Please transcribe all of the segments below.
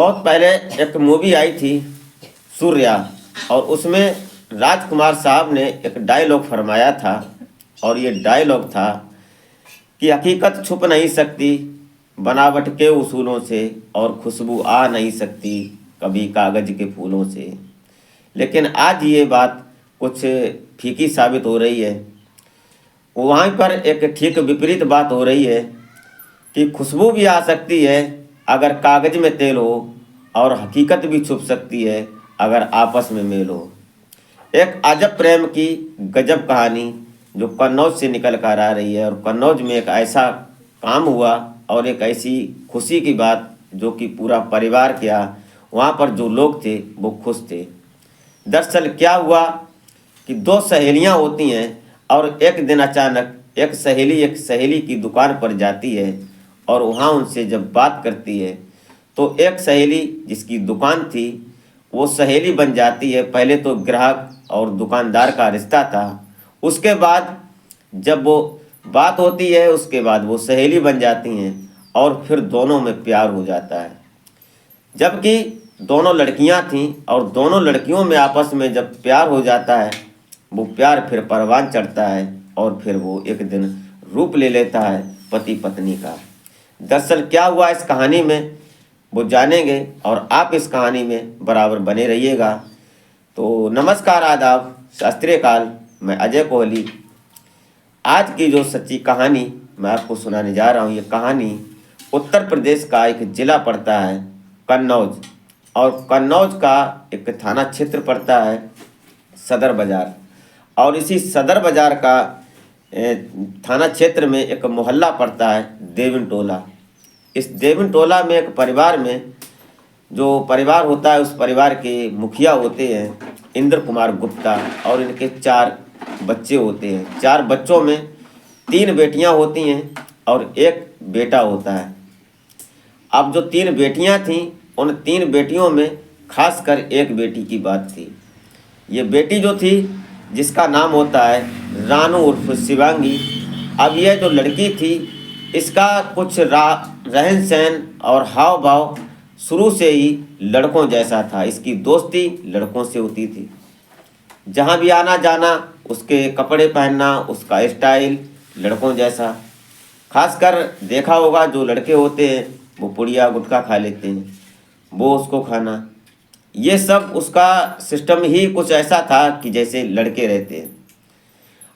बहुत पहले एक मूवी आई थी सूर्या, और उसमें राजकुमार साहब ने एक डायलॉग फरमाया था, और ये डायलॉग था कि हकीकत छुप नहीं सकती बनावट के उसूलों से, और खुशबू आ नहीं सकती कभी कागज़ के फूलों से। लेकिन आज ये बात कुछ फीकी साबित हो रही है। वहाँ पर एक ठीक विपरीत बात हो रही है कि खुशबू भी आ सकती है अगर कागज़ में तेल हो, और हकीकत भी छुप सकती है अगर आपस में मेल हो। एक अजब प्रेम की गजब कहानी जो कन्नौज से निकल कर आ रही है, और कन्नौज में एक ऐसा काम हुआ और एक ऐसी खुशी की बात जो कि पूरा परिवार क्या, वहाँ पर जो लोग थे वो खुश थे। दरअसल क्या हुआ कि दो सहेलियाँ होती हैं, और एक दिन अचानक एक सहेली की दुकान पर जाती है, और वहाँ उनसे जब बात करती है तो एक सहेली जिसकी दुकान थी वो सहेली बन जाती है। पहले तो ग्राहक और दुकानदार का रिश्ता था, उसके बाद जब वो बात होती है उसके बाद वो सहेली बन जाती हैं, और फिर दोनों में प्यार हो जाता है। जबकि दोनों लड़कियां थीं, और दोनों लड़कियों में आपस में जब प्यार हो जाता है वो प्यार फिर परवान चढ़ता है, और फिर वो एक दिन रूप ले लेता है पति पत्नी का। दरअसल क्या हुआ इस कहानी में वो जानेंगे, और आप इस कहानी में बराबर बने रहिएगा। तो नमस्कार, आदाब, शास्त्रीय काल, मैं अजय कोहली। आज की जो सच्ची कहानी मैं आपको सुनाने जा रहा हूँ, ये कहानी उत्तर प्रदेश का एक ज़िला पड़ता है कन्नौज, और कन्नौज का एक थाना क्षेत्र पड़ता है सदर बाज़ार, और इसी सदर बाज़ार का थाना क्षेत्र में एक मोहल्ला पड़ता है देविन टोला। इस देविन टोला में एक परिवार में जो परिवार होता है उस परिवार के मुखिया होते हैं इंद्र कुमार गुप्ता, और इनके 4 बच्चे होते हैं। 4 बच्चों में 3 बेटियां होती हैं और एक बेटा होता है। अब जो 3 बेटियां थीं उन 3 बेटियों में खासकर एक बेटी की बात थी। ये बेटी जो थी जिसका नाम होता है रानू उर्फ शिवांगी। अब यह जो लड़की थी इसका कुछ रहन सहन और हाव भाव शुरू से ही लड़कों जैसा था। इसकी दोस्ती लड़कों से होती थी, जहाँ भी आना जाना उसके कपड़े पहनना, उसका स्टाइल लड़कों जैसा। खासकर देखा होगा जो लड़के होते हैं वो पुड़िया गुटखा खा लेते हैं, वो उसको खाना, ये सब उसका सिस्टम ही कुछ ऐसा था कि जैसे लड़के रहते हैं।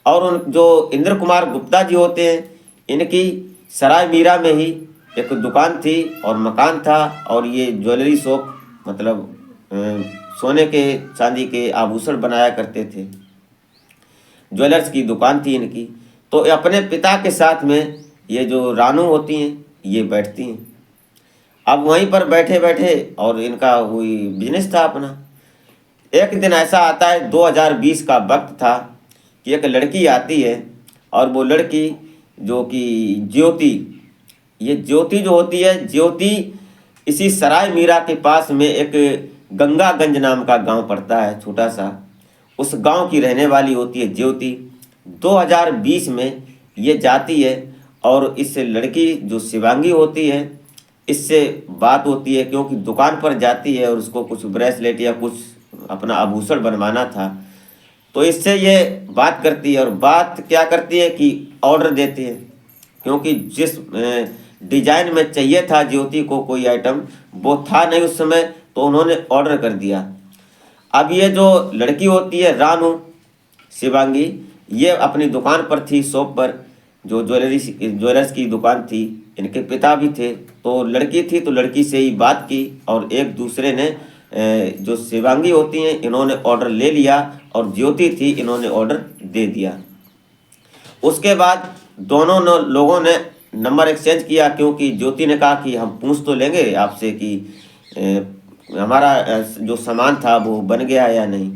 और उन जो इंद्र कुमार गुप्ता जी होते हैं इनकी सराय मीरा में ही एक दुकान थी और मकान था, और ये ज्वेलरी शॉप, मतलब सोने के चांदी के आभूषण बनाया करते थे, ज्वेलर्स की दुकान थी इनकी। तो अपने पिता के साथ में ये जो रानू होती हैं ये बैठती हैं। अब वहीं पर बैठे बैठे और इनका वही बिजनेस था अपना। एक दिन ऐसा आता है 2020 का वक्त था कि एक लड़की आती है, और वो लड़की जो कि ज्योति, ये ज्योति जो होती है, ज्योति इसी सराय मीरा के पास में एक गंगागंज नाम का गांव पड़ता है छोटा सा, उस गांव की रहने वाली होती है ज्योति। 2020 में ये जाती है और इस लड़की जो शिवांगी होती है इससे बात होती है, क्योंकि दुकान पर जाती है और उसको कुछ ब्रेसलेट या कुछ अपना आभूषण बनवाना था। तो इससे ये बात करती है, और बात क्या करती है कि ऑर्डर देती है, क्योंकि जिस डिजाइन में चाहिए था ज्योति को कोई आइटम वो था नहीं उस समय, तो उन्होंने ऑर्डर कर दिया। अब ये जो लड़की होती है रानू शिवांगी, ये अपनी दुकान पर थी, शॉप पर जो ज्वेलर्स की दुकान थी, इनके पिता भी थे। तो लड़की थी तो लड़की से ही बात की, और एक दूसरे ने जो शिवांगी होती हैं इन्होंने ऑर्डर ले लिया, और ज्योति थी इन्होंने ऑर्डर दे दिया। उसके बाद दोनों लोगों ने नंबर एक्सचेंज किया, क्योंकि ज्योति ने कहा कि हम पूछ तो लेंगे आपसे कि हमारा जो सामान था वो बन गया या नहीं।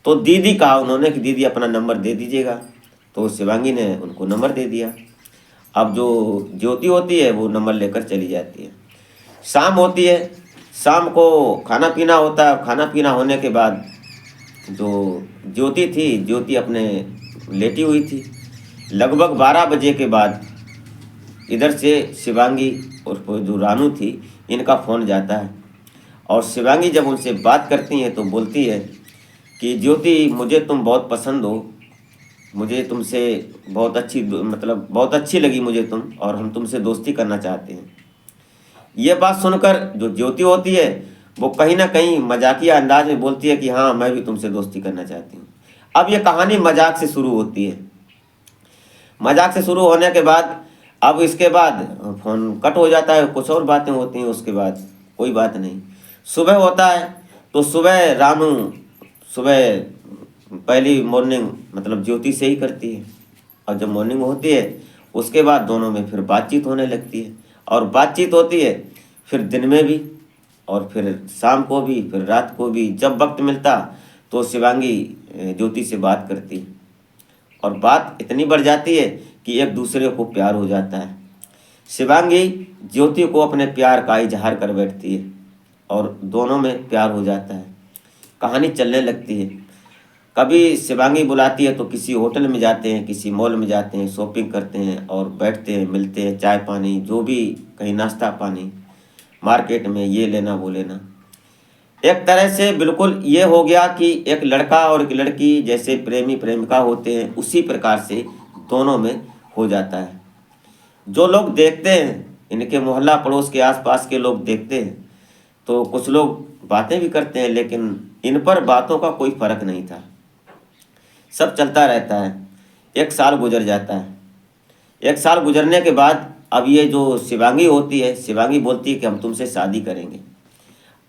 तो दीदी कहा उन्होंने कि दीदी अपना नंबर दे दीजिएगा, तो शिवांगी ने उनको नंबर दे दिया। अब जो ज्योति होती है वो नंबर लेकर चली जाती है। शाम होती है, शाम को खाना पीना होता है। खाना पीना होने के बाद जो ज्योति थी, ज्योति अपने लेटी हुई थी। लगभग 12 बजे के बाद इधर से शिवांगी और जो रानू थी इनका फ़ोन जाता है और शिवांगी जब उनसे बात करती हैं तो बोलती है कि ज्योति, मुझे तुम बहुत पसंद हो, मुझे तुमसे बहुत अच्छी मतलब बहुत अच्छी लगी मुझे तुम, और हम तुमसे दोस्ती करना चाहते हैं। ये बात सुनकर जो ज्योति होती है वो कहीं ना कहीं मजाकिया अंदाज में बोलती है कि हाँ, मैं भी तुमसे दोस्ती करना चाहती हूँ। अब ये कहानी मजाक से शुरू होती है। मजाक से शुरू होने के बाद अब इसके बाद फोन कट हो जाता है, कुछ और बातें होती हैं। उसके बाद कोई बात नहीं। सुबह होता है तो सुबह रानू सुबह पहली मॉर्निंग मतलब ज्योति से ही करती है, और जब मॉर्निंग होती है उसके बाद दोनों में फिर बातचीत होने लगती है, और बातचीत होती है फिर दिन में भी और फिर शाम को भी, फिर रात को भी, जब वक्त मिलता तो शिवांगी ज्योति से बात करती है, और बात इतनी बढ़ जाती है कि एक दूसरे को प्यार हो जाता है। शिवांगी ज्योति को अपने प्यार का इजहार कर बैठती है और दोनों में प्यार हो जाता है। कहानी चलने लगती है। कभी शिवांगी बुलाती है तो किसी होटल में जाते हैं, किसी मॉल में जाते हैं, शॉपिंग करते हैं और बैठते हैं, मिलते हैं, चाय पानी जो भी, कहीं नाश्ता पानी, मार्केट में ये लेना वो लेना। एक तरह से बिल्कुल ये हो गया कि एक लड़का और एक लड़की जैसे प्रेमी प्रेमिका होते हैं उसी प्रकार से दोनों में हो जाता है। जो लोग देखते हैं, इनके मोहल्ला पड़ोस के आसपास के लोग देखते हैं तो कुछ लोग बातें भी करते हैं, लेकिन इन पर बातों का कोई फर्क नहीं था। सब चलता रहता है। एक साल गुजर जाता है। एक साल गुजरने के बाद अब ये जो शिवांगी होती है, शिवांगी बोलती है कि हम तुमसे शादी करेंगे।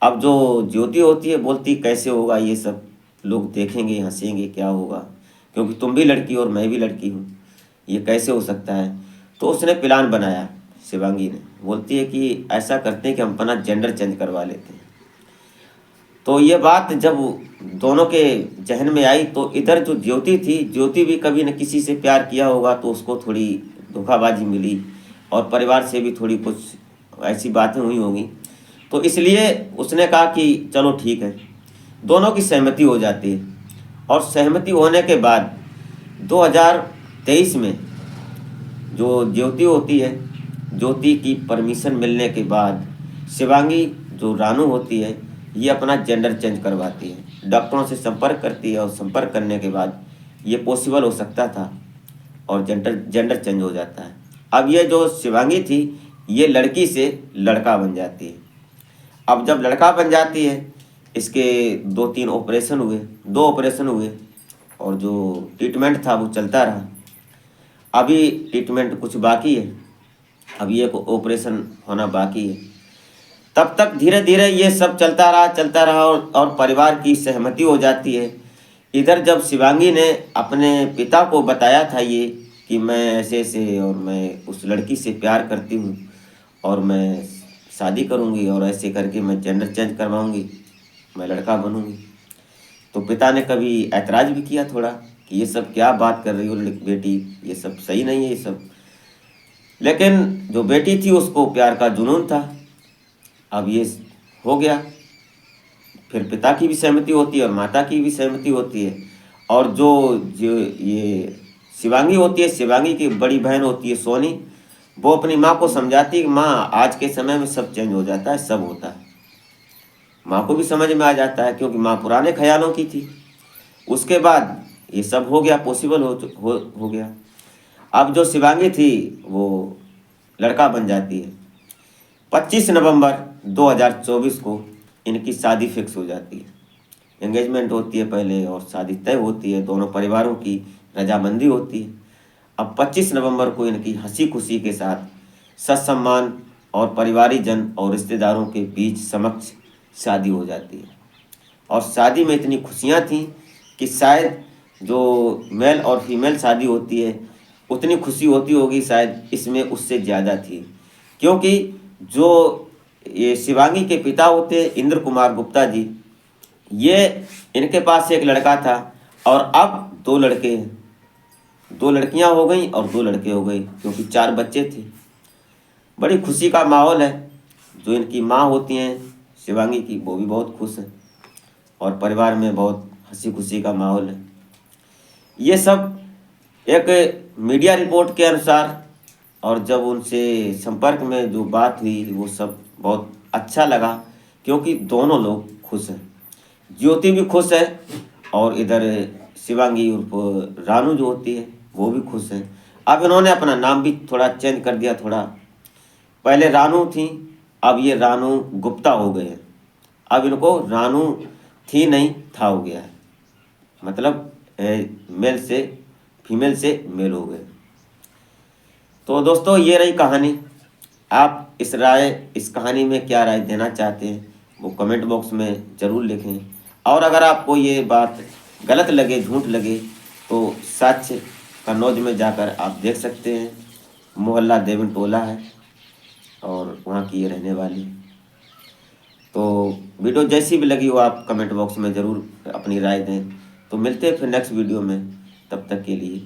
अब जो ज्योति होती है बोलती कैसे होगा, ये सब लोग देखेंगे, हंसेंगे, क्या होगा, क्योंकि तुम भी लड़की और मैं भी लड़की हूँ, ये कैसे हो सकता है। तो उसने प्लान बनाया। शिवांगी ने बोलती है कि ऐसा करते हैं कि हम अपना जेंडर चेंज करवा लेते हैं। तो ये बात जब दोनों के जहन में आई तो इधर जो ज्योति थी, ज्योति भी कभी न किसी से प्यार किया होगा तो उसको थोड़ी धोखाबाजी मिली, और परिवार से भी थोड़ी कुछ ऐसी बातें हुई होंगी, तो इसलिए उसने कहा कि चलो ठीक है। दोनों की सहमति हो जाती है, और सहमति होने के बाद 2023 में जो ज्योति होती है, ज्योति की परमिशन मिलने के बाद शिवांगी जो रानू होती है ये अपना जेंडर चेंज करवाती है, डॉक्टरों से संपर्क करती है, और संपर्क करने के बाद ये पॉसिबल हो सकता था और जेंडर चेंज हो जाता है। अब ये जो शिवांगी थी ये लड़की से लड़का बन जाती है। अब जब लड़का बन जाती है, इसके 2-3 ऑपरेशन हुए, 2 ऑपरेशन हुए, और जो ट्रीटमेंट था वो चलता रहा। अभी ट्रीटमेंट कुछ बाकी है, अभी एक ऑपरेशन होना बाकी है। तब तक धीरे धीरे ये सब चलता रहा और परिवार की सहमति हो जाती है। इधर जब शिवांगी ने अपने पिता को बताया था ये कि मैं ऐसे ऐसे और मैं उस लड़की से प्यार करती हूँ और मैं शादी करूँगी और ऐसे करके मैं जेंडर चेंज करवाऊँगी, मैं लड़का बनूँगी, तो पिता ने कभी ऐतराज़ भी किया थोड़ा कि ये सब क्या बात कर रही हो बेटी, ये सब सही नहीं है ये सब। लेकिन जो बेटी थी उसको प्यार का जुनून था। अब ये हो गया, फिर पिता की भी सहमति होती है और माता की भी सहमति होती है, और जो ये शिवांगी होती है, शिवांगी की बड़ी बहन होती है सोनी, वो अपनी माँ को समझाती है कि माँ आज के समय में सब चेंज हो जाता है, सब होता है। माँ को भी समझ में आ जाता है क्योंकि माँ पुराने ख्यालों की थी। उसके बाद ये सब हो गया, पॉसिबल हो गया। अब जो शिवांगी थी वो लड़का बन जाती है। 25 नवंबर 2024 को इनकी शादी फिक्स हो जाती है। एंगेजमेंट होती है पहले और शादी तय होती है, दोनों परिवारों की रजामंदी होती है। अब 25 नवंबर को इनकी हंसी खुशी के साथ सत्सम्मान और परिवारिक जन और रिश्तेदारों के बीच समक्ष शादी हो जाती है। और शादी में इतनी खुशियाँ थीं कि शायद जो मेल और फीमेल शादी होती है उतनी खुशी होती होगी शायद इसमें उससे ज़्यादा थी, क्योंकि जो ये शिवांगी के पिता होते इंद्र कुमार गुप्ता जी, ये इनके पास एक लड़का था और अब 2 लड़के हैं, 2 लड़कियां हो गई और 2 लड़के हो गए, क्योंकि 4 बच्चे थे। बड़ी खुशी का माहौल है। जो इनकी माँ होती हैं शिवांगी की, वो भी बहुत खुश है और परिवार में बहुत हंसी खुशी का माहौल है। ये सब एक मीडिया रिपोर्ट के अनुसार, और जब उनसे संपर्क में जो बात हुई वो सब बहुत अच्छा लगा क्योंकि दोनों लोग खुश हैं। ज्योति भी खुश है और इधर शिवांगी उर्फ रानू जो होती है वो भी खुश है। अब इन्होंने अपना नाम भी थोड़ा चेंज कर दिया, थोड़ा पहले रानू थी, अब ये रानू गुप्ता हो गए हैं। अब इनको रानू थी नहीं था हो गया है, मतलब मेल से फीमेल से मेल हो गए। तो दोस्तों ये रही कहानी। आप इस कहानी में क्या राय देना चाहते हैं वो कमेंट बॉक्स में ज़रूर लिखें। और अगर आपको ये बात गलत लगे, झूठ लगे, तो सच कन्नौज में जाकर आप देख सकते हैं। मोहल्ला देवन टोला है और वहाँ की ये रहने वाली। तो वीडियो जैसी भी लगी हो आप कमेंट बॉक्स में ज़रूर अपनी राय दें। तो मिलते हैं फिर नेक्स्ट वीडियो में, तब तक के लिए